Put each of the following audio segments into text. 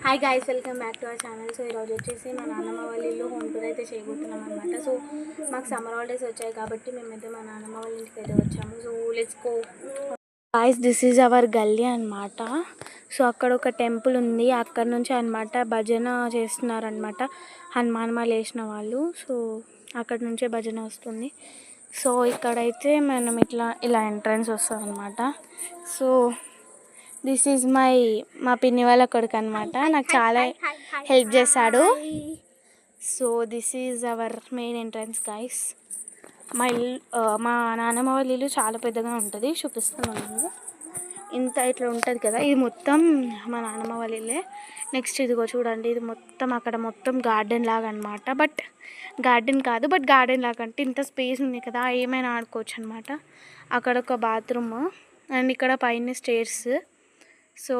Hi guys, welcome back to our channel. So ఈరోజు వచ్చేసి మా నాన్నమ్మ వాళ్ళ ఇల్లు హోమ్ టూర్ అయితే చేయబోతున్నాం అనమాట. సో మాకు సమ్మర్ హాలిడేస్ వచ్చాయి కాబట్టి మేమైతే మా నాన్నమ్మ వాళ్ళ ఇంటికి అయితే వచ్చాము. So let's go guys. This is hour గల్లీ అనమాట. సో అక్కడ ఒక టెంపుల్ ఉంది, అక్కడ నుంచి అనమాట భజన చేస్తున్నారనమాట హనుమాన్ మాల వేసిన వాళ్ళు. సో అక్కడ నుంచే భజన వస్తుంది. సో ఇక్కడైతే మనం ఇలా ఎంట్రన్స్ వస్తుంది అనమాట. సో దిస్ ఈజ్ మా పిన్ని వాళ్ళ కొడుకు అనమాట, నాకు చాలా హెల్ప్ చేశాడు. So this is our main entrance guys. మా నాన్నమ్మ వాళ్ళ ఇల్లు చాలా పెద్దగా ఉంటుంది, చూపిస్తున్నాను. ఇట్లా ఉంటుంది కదా, ఇది మొత్తం మా నాన్నమ్మ వాళ్ళ ఇల్లే. నెక్స్ట్ ఇదిగో చూడండి, ఇది మొత్తం అక్కడ మొత్తం గార్డెన్ లాగా అనమాట. బట్ గార్డెన్ కాదు, బట్ గార్డెన్ లాగా అంటే ఇంత స్పేస్ ఉంది కదా, ఏమైనా ఆడుకోవచ్చు అనమాట. అక్కడ ఒక బాత్రూమ్ అండ్ ఇక్కడ పైన stairs. So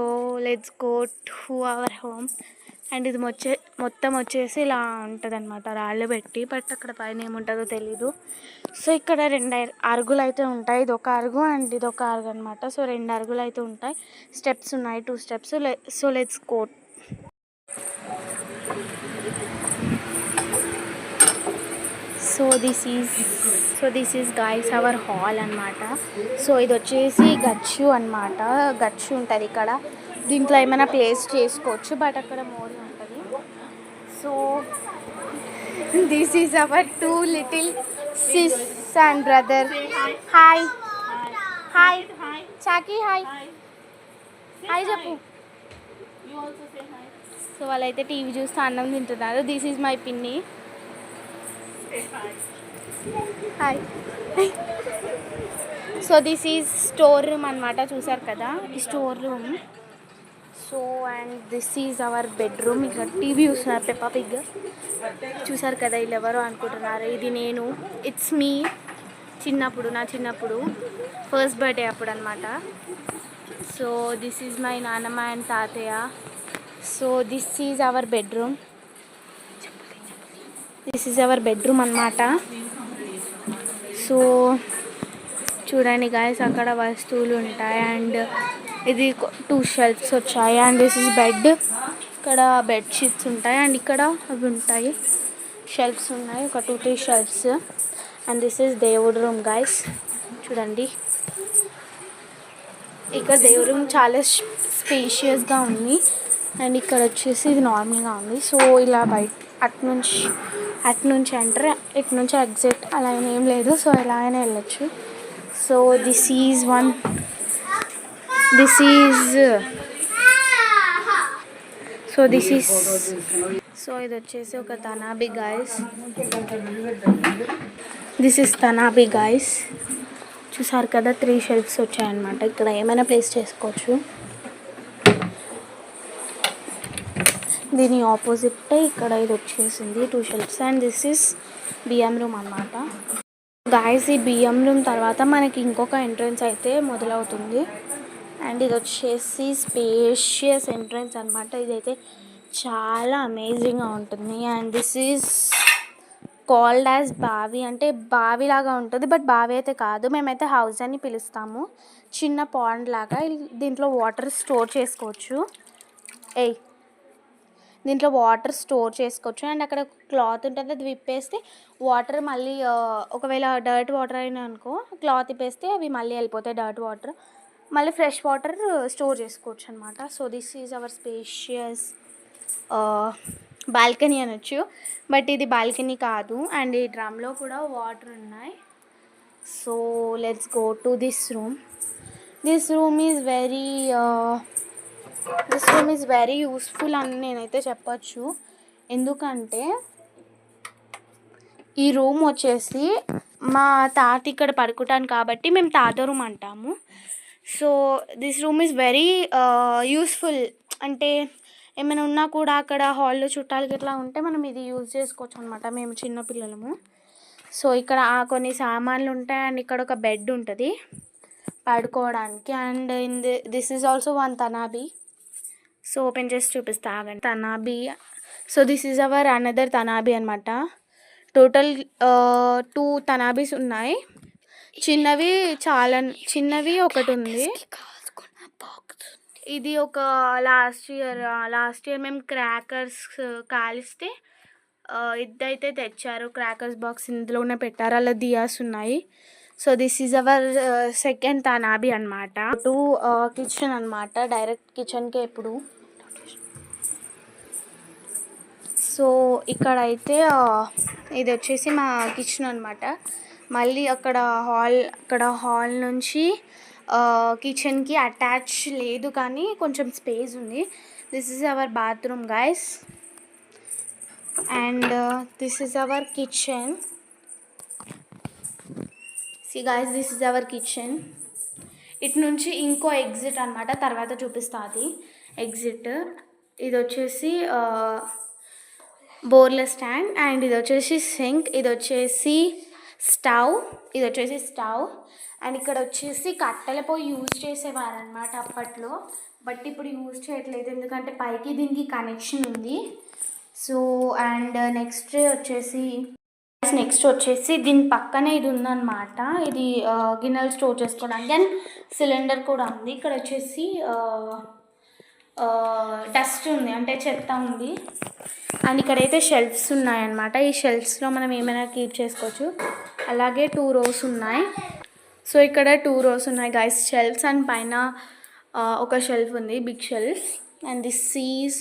let's go to our home. And ఇది మొత్తం వచ్చేసి ఇలా ఉంటుంది అనమాట, రాళ్ళు పెట్టి. బట్ అక్కడ పైన ఏముంటుందో తెలీదు. సో ఇక్కడ 2 అరుగులు అయితే ఉంటాయి, ఇది ఒక అరుగు అండ్ ఇది ఒక అరుగు అనమాట. సో 2 అరుగులు అయితే ఉంటాయి, స్టెప్స్ ఉన్నాయి, 2 steps. So let's go. So this is guys our hall అనమాట. సో ఇది వచ్చేసి గచ్చు అనమాట, గచ్చు ఉంటుంది ఇక్కడ. దీంట్లో ఏమైనా ప్లేస్ చేసుకోవచ్చు, బట్ అక్కడ మోరీ ఉంటుంది. So this is our 2 little sis and brother. Hi hi చాకీ, హాయ్ హాయ్ చెప్పు. సో వాళ్ళైతే టీవీ చూస్తూ అన్నం తింటున్నారు. దిస్ ఈజ్ మై పిన్ని. Hi. So this is store room అనమాట, చూసారు కదా ఈ store room. So and this is our bedroom. ఇక్కడ టీవీ చూస్తున్నారు, పెప్పా పిగ్. చూసారు కదా, వీళ్ళు ఎవరో అనుకుంటున్నారు, ఇది నేను. ఇట్స్ మీ నా చిన్నప్పుడు ఫస్ట్ బర్త్డే అప్పుడు అనమాట. సో దిస్ ఈజ్ మై నాన్నమ్మ అండ్ తాతయ్య. So this is our bedroom. This is our bedroom అనమాట. సో చూడండి గాయస్, అక్కడ వస్తువులు ఉంటాయి. అండ్ ఇది 2 షెల్ఫ్స్ వచ్చాయి. And this is bed. ఇక్కడ బెడ్ షీట్స్ ఉంటాయి. అండ్ ఇక్కడ అవి ఉంటాయి, షెల్ఫ్స్ ఉన్నాయి, ఒక 2-3 షెల్ఫ్స్. అండ్ దిస్ ఈజ్ దేవుడు రూమ్ గాయస్. చూడండి, ఇక్కడ దేవుడు రూమ్ చాలా స్పేషియస్గా ఉంది. అండ్ ఇక్కడ వచ్చేసి ఇది నార్మల్గా ఉంది. సో ఇలా బయట అటు నుంచి ఎంటర్, ఇటు నుంచి ఎగ్జిట్, అలా ఏం లేదు. సో ఎలా అయినా వెళ్ళచ్చు. సో సో ఇది వచ్చేసి ఒక తనాబి గాయస్. దిస్ ఈజ్ తనాబి గాయస్. చూసారు కదా, 3 షెల్ఫ్స్ వచ్చాయన్నమాట. ఇక్కడ ఏమైనా ప్లేస్ చేసుకోవచ్చు. దీని ఆపోజిట్ ఇక్కడ ఇది వచ్చేసింది 2 షెల్ఫ్స్. అండ్ దిస్ ఈజ్ బియ్యం రూమ్ అనమాట గాయస్. ఈ బియ్యం రూమ్ తర్వాత మనకి ఇంకొక ఎంట్రన్స్ అయితే మొదలవుతుంది. అండ్ ఇది వచ్చేసి స్పేషియస్ ఎంట్రన్స్ అనమాట. ఇదైతే చాలా అమేజింగ్గా ఉంటుంది. And this is called as బావి, అంటే బావి లాగా ఉంటుంది, బట్ బావి అయితే కాదు, మేమైతే హౌస్ అని పిలుస్తాము. చిన్న పాండ్ లాగా. దీంట్లో వాటర్ స్టోర్ చేసుకోవచ్చు. దీంట్లో వాటర్ స్టోర్ చేసుకోవచ్చు. అండ్ అక్కడ క్లాత్ ఉంటుంది, అది విప్పేస్తే వాటర్ మళ్ళీ, ఒకవేళ డర్ట్ వాటర్ అయినా అనుకో, క్లాత్ విప్పేస్తే అవి మళ్ళీ వెళ్ళిపోతాయి, డర్ట్ వాటర్. మళ్ళీ ఫ్రెష్ వాటర్ స్టోర్ చేసుకోవచ్చు అనమాట. So this is hour spacious balcony అనొచ్చు, బట్ ఇది బాల్కనీ కాదు. అండ్ ఈ డ్రమ్లో కూడా వాటర్ ఉన్నాయి. So let's go to this room. This room is very useful అని నేనైతే చెప్పచ్చు. ఎందుకంటే ఈ రూమ్ వచ్చేసి మా తాత ఇక్కడ పడుకుంటాను కాబట్టి మేము తాత రూమ్ అంటాము. So this room is very useful. అంటే ఏమైనా ఉన్నా కూడా అక్కడ హాల్లో చుట్టాలకి ఇట్లా ఉంటే మనం ఇది యూజ్ చేసుకోవచ్చు అనమాట, మేము చిన్నపిల్లలము. సో ఇక్కడ కొన్ని సామాన్లు ఉంటాయి. అండ్ ఇక్కడ ఒక బెడ్ ఉంటుంది పడుకోవడానికి. అండ్ దిస్ ఈజ్ ఆల్సో 1 తనాబి. సో ఓపెన్ చేసి చూపిస్తా ఆగండి. తనాబి. So this is our another తనాబి అనమాట. టోటల్ 2 తనాబీస్ ఉన్నాయి. చిన్నవి ఒకటి ఉంది. ఇది ఒక లాస్ట్ ఇయర్ మేము క్రాకర్స్ కాలిస్తే ఇదైతే తెచ్చారు. క్రాకర్స్ బాక్స్ ఇందులోనే పెట్టారు. అలా దియాస్ ఉన్నాయి. So this is our second తనాబి అనమాట. టు కిచెన్ అనమాట. డైరెక్ట్ కిచెన్కే ఇప్పుడు. సో ఇక్కడైతే ఇది వచ్చేసి మా కిచెన్ అనమాట. మళ్ళీ అక్కడ హాల్ నుంచి కిచెన్కి అటాచ్ లేదు కానీ కొంచెం స్పేస్ ఉంది. This is hour bathroom guys. And this is hour kitchen. See guys, this is hour kitchen. ఇటు నుంచి ఇంకో ఎగ్జిట్ అనమాట. తర్వాత చూపిస్తుంది ఎగ్జిట్. ఇది వచ్చేసి బోర్ల స్టాండ్. అండ్ ఇది వచ్చేసి సింక్. ఇది వచ్చేసి స్టవ్. అండ్ ఇక్కడ వచ్చేసి కట్టెల పొయ్యి యూజ్ చేసేవారనమాట అప్పట్లో. బట్ ఇప్పుడు యూజ్ చేయట్లేదు ఎందుకంటే పైకి దీనికి కనెక్షన్ ఉంది. సో అండ్ నెక్స్ట్ వచ్చేసి దీని పక్కనే ఇది ఉందన్నమాట. ఇది గిన్నెలు స్టోర్ చేసుకోవడానికి. అండ్ సిలిండర్ కూడా ఉంది. ఇక్కడ వచ్చేసి డస్ట్ ఉంది, అంటే చెత్త ఉంది. అండ్ ఇక్కడైతే షెల్ఫ్స్ ఉన్నాయన్నమాట. ఈ షెల్ఫ్స్లో మనం ఏమైనా కీప్ చేసుకోవచ్చు. అలాగే 2 rows ఉన్నాయి. సో ఇక్కడ 2 rows ఉన్నాయి గైస్ షెల్ఫ్స్. అండ్ పైన ఒక షెల్ఫ్ ఉంది, big shelf. And this is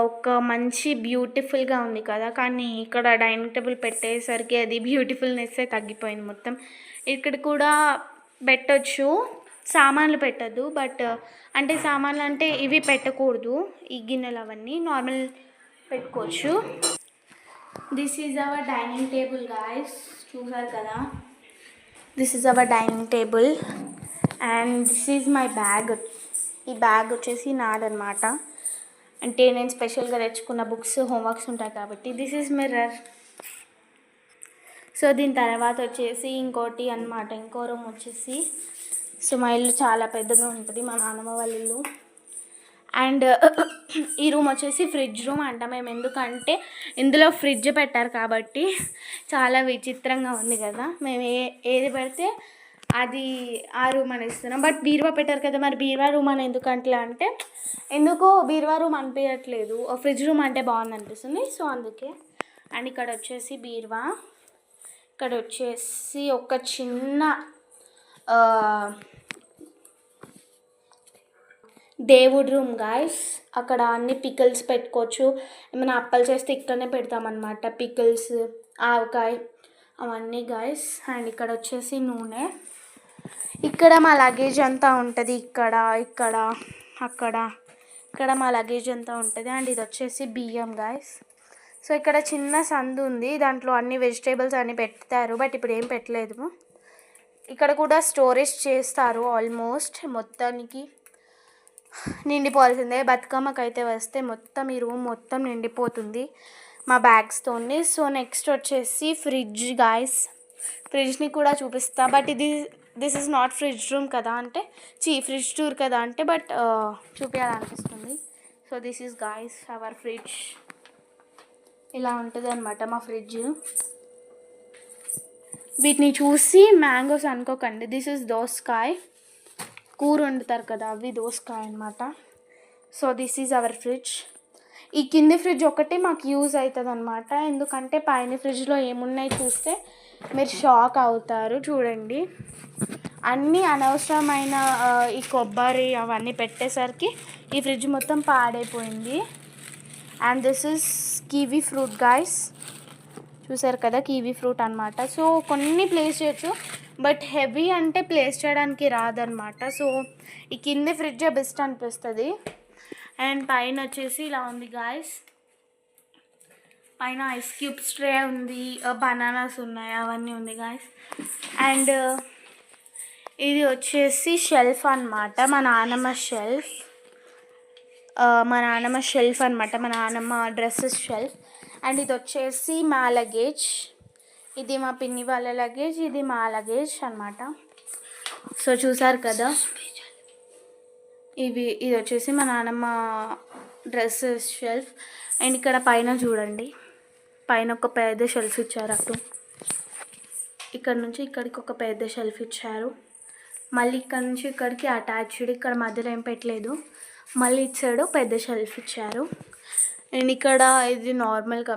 ఒక మంచి బ్యూటిఫుల్గా ఉంది కదా. కానీ ఇక్కడ డైనింగ్ టేబుల్ పెట్టేసరికి అది బ్యూటిఫుల్నెస్సే తగ్గిపోయింది మొత్తం. ఇక్కడ కూడా పెట్టచ్చు, సామాన్లు పెట్టద్దు. బట్ అంటే సామాన్లు అంటే ఇవి పెట్టకూడదు, ఈ గిన్నెలు అవన్నీ నార్మల్ పెట్టుకోవచ్చు. This is hour dining table guys. చూసారు కదా, this is hour dining table. And this is my bag. ఈ బ్యాగ్ వచ్చేసి నాదనమాట. అంటే నేను స్పెషల్గా తెచ్చుకున్న బుక్స్, హోంవర్క్స్ ఉంటాయి కాబట్టి. This is mirror. సో దీని తర్వాత వచ్చేసి ఇంకోటి అనమాట, ఇంకో రూమ్ వచ్చేసి. సో మా ఇల్లు చాలా పెద్దగా ఉంటుంది, మా నాన్నమ్మ వాళ్ళ ఇల్లు. అండ్ ఈ రూమ్ వచ్చేసి ఫ్రిడ్జ్ రూమ్ అంట మేము. ఎందుకంటే ఇందులో ఫ్రిడ్జ్ పెట్టారు కాబట్టి చాలా విచిత్రంగా ఉంది కదా. మేము ఏది పెడితే అది ఆ రూమ్ అని ఇస్తున్నాం. బట్ బీరువా పెట్టారు కదా, మరి బీరువా రూమ్ అని అంటే ఎందుకో బీరువా రూమ్ అనిపించట్లేదు, ఫ్రిడ్జ్ రూమ్ అంటే బాగుంది అనిపిస్తుంది. సో అందుకే. అండ్ ఇక్కడ వచ్చేసి బీరువా. ఇక్కడ వచ్చేసి ఒక చిన్న దేవుడి రూమ్ గాయస్. అక్కడ అన్ని పికిల్స్ పెట్టుకోవచ్చు. ఏమైనా అప్పలు చేస్తే ఇక్కడనే పెడతామన్నమాట, పికిల్స్, ఆవకాయ అవన్నీ గాయస్. అండ్ ఇక్కడ వచ్చేసి నూనె. ఇక్కడ మా లగేజ్ అంతా ఉంటుంది. ఇక్కడ మా లగేజ్ అంతా ఉంటుంది. అండ్ ఇది వచ్చేసి బియ్యం గాయస్. సో ఇక్కడ చిన్న సందు ఉంది, దాంట్లో అన్ని వెజిటేబుల్స్ అన్నీ పెడతారు. బట్ ఇప్పుడు ఏం పెట్టలేదు. ఇక్కడ కూడా స్టోరేజ్ చేస్తారు. ఆల్మోస్ట్ మొత్తానికి నిండిపోవాల్సిందే. బతుకమ్మకైతే వస్తే మొత్తం ఈ రూమ్ మొత్తం నిండిపోతుంది మా బ్యాగ్స్తోని. సో నెక్స్ట్ వచ్చేసి ఫ్రిడ్జ్ గాయస్. ఫ్రిడ్జ్ని కూడా చూపిస్తా. But this is not fridge room కదా, అంటే ఫ్రిడ్జ్ టూర్ కదా అంటే, బట్ చూపించాలనిపిస్తుంది. So this is guys our fridge. ఇలా ఉంటుంది అనమాట మా ఫ్రిడ్జ్. వీటిని చూసి మ్యాంగోస్ అనుకోకండి, దిస్ ఈజ్ దోసకాయ. కూర వండుతారు కదా, అవి దోసకాయ అనమాట. So this is hour fridge. ఈ కింది ఫ్రిడ్జ్ ఒకటి మాకు యూజ్ అవుతుంది అనమాట. ఎందుకంటే పైన ఫ్రిడ్జ్లో ఏమున్నాయి చూస్తే మీరు షాక్ అవుతారు. చూడండి, అన్నీ అనవసరమైన ఈ కొబ్బరి అవన్నీ పెట్టేసరికి ఈ ఫ్రిడ్జ్ మొత్తం పాడైపోయింది. And this is kiwi fruit guys. చూసారు కదా, కివీ ఫ్రూట్ అనమాట. సో కొన్ని ప్లేస్ చేయొచ్చు, బట్ హెవీ అంటే ప్లేస్ చేయడానికి రాదనమాట. సో ఈ కింది ఫ్రిడ్జ్ బెస్ట్ అనిపిస్తుంది. అండ్ పైన వచ్చేసి ఇలా ఉంది గాయస్. పైన ఐస్ క్యూబ్స్ ట్రే ఉంది, బనానాస్ ఉన్నాయి, అవన్నీ ఉంది గాయస్. అండ్ ఇది వచ్చేసి షెల్ఫ్ అనమాట, మా నాన్నమ్మ షెల్ఫ్. మా నాన్నమ్మ డ్రెస్సెస్ షెల్ఫ్. అండ్ ఇది వచ్చేసి మా లగేజ్. ఇది మా పిన్ని వాళ్ళ లగేజ్, ఇది మా లగేజ్ అనమాట. సో చూసారు కదా, ఇది వచ్చేసి మా నాన్నమ్మ డ్రెస్సెస్ షెల్ఫ్. అండ్ ఇక్కడ పైన చూడండి, పైన ఒక పెద్ద షెల్ఫ్ ఇచ్చారు. అటు ఇక్కడ నుంచి ఇక్కడికి ఒక పెద్ద షెల్ఫ్ ఇచ్చారు. మళ్ళీ ఇక్కడ నుంచి ఇక్కడికి అటాచ్డ్, ఇక్కడ మధ్యలో ఏం పెట్టలేదు. మళ్ళీ ఇటు సైడ్ పెద్ద షెల్ఫ్ ఇచ్చారు. అండ్ ఇక్కడ ఇది నార్మల్గా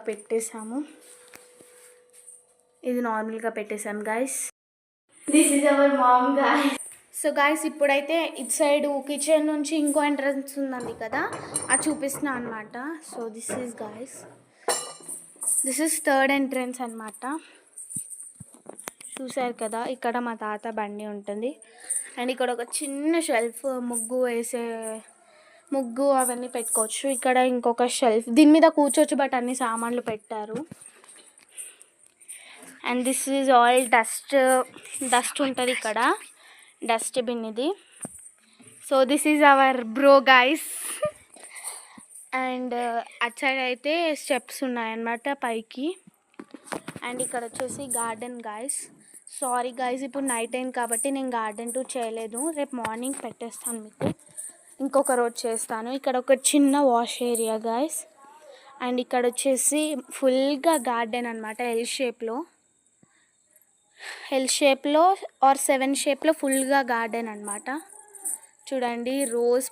పెట్టేసాం guys. This is hour ma'am guys. So guys ఇప్పుడైతే ఇటు సైడ్ కిచెన్ నుంచి ఇంకో ఎంట్రన్స్ ఉందండి కదా, అది చూపిస్తున్నా అనమాట. So this is third entrance అనమాట. చూసారు కదా, ఇక్కడ మా తాత బండి ఉంటుంది. అండ్ ఇక్కడ ఒక చిన్న షెల్ఫ్, ముగ్గు అవన్నీ పెట్టుకోవచ్చు. ఇక్కడ ఇంకొక షెల్ఫ్, దీని మీద కూర్చోవచ్చు, బట్ అన్ని సామాన్లు పెట్టారు. And this is all dust ఉంటుంది ఇక్కడ, డస్ట్బిన్ ఇది. So this is hour bro guys. And అటు సైడ్ అయితే స్టెప్స్ ఉన్నాయన్నమాట పైకి. అండ్ ఇక్కడ వచ్చేసి గార్డెన్ గైస్. సారీ గైస్, ఇప్పుడు నైట్ అయింది కాబట్టి నేను గార్డెన్ టూర్ చేయలేదు. రేపు మార్నింగ్ పెట్టేస్తాను మీకు, ఇంకొక రోజు చేస్తాను. ఇక్కడ ఒక చిన్న వాష్ ఏరియా గైస్. అండ్ ఇక్కడ వచ్చేసి ఫుల్గా గార్డెన్ అనమాట, ఎల్ షేప్లో ఆర్ 7 షేప్లో ఫుల్గా గార్డెన్ అనమాట. చూడండి రోజ్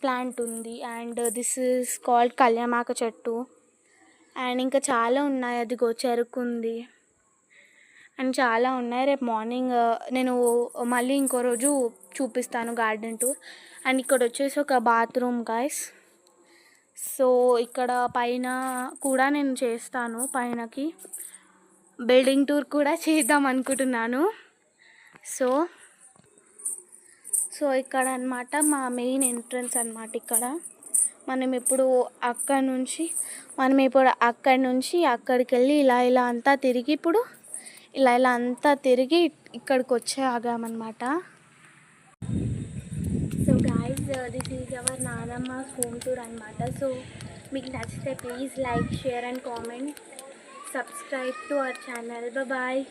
ప్లాంట్ ఉంది. అండ్ దిస్ ఈజ్ కాల్డ్ కళ్యామాక చెట్టు. అండ్ ఇంకా చాలా ఉన్నాయి, అదిగో చెరుకు ఉంది. అండ్ చాలా ఉన్నాయి. రేపు మార్నింగ్ నేను మళ్ళీ ఇంకో రోజు చూపిస్తాను గార్డెన్ టూర్. అండ్ ఇక్కడ వచ్చేసి ఒక బాత్రూమ్ గైస్. సో ఇక్కడ పైన కూడా నేను చేస్తాను, పైనకి బిల్డింగ్ టూర్ కూడా చేద్దాం అనుకుంటున్నాను. సో ఇక్కడ అనమాట మా మెయిన్ ఎంట్రన్స్ అనమాట. ఇక్కడ మనం ఇప్పుడు అక్కడి నుంచి అక్కడికి వెళ్ళి ఇలా అంతా తిరిగి ఇక్కడికి వచ్చి ఆగామన్నమాట. So guys this is our నానమ్మ హోమ్ టూర్ అనమాట. సో మీకు నచ్చితే please like, share and comment, subscribe to our channel. Bye.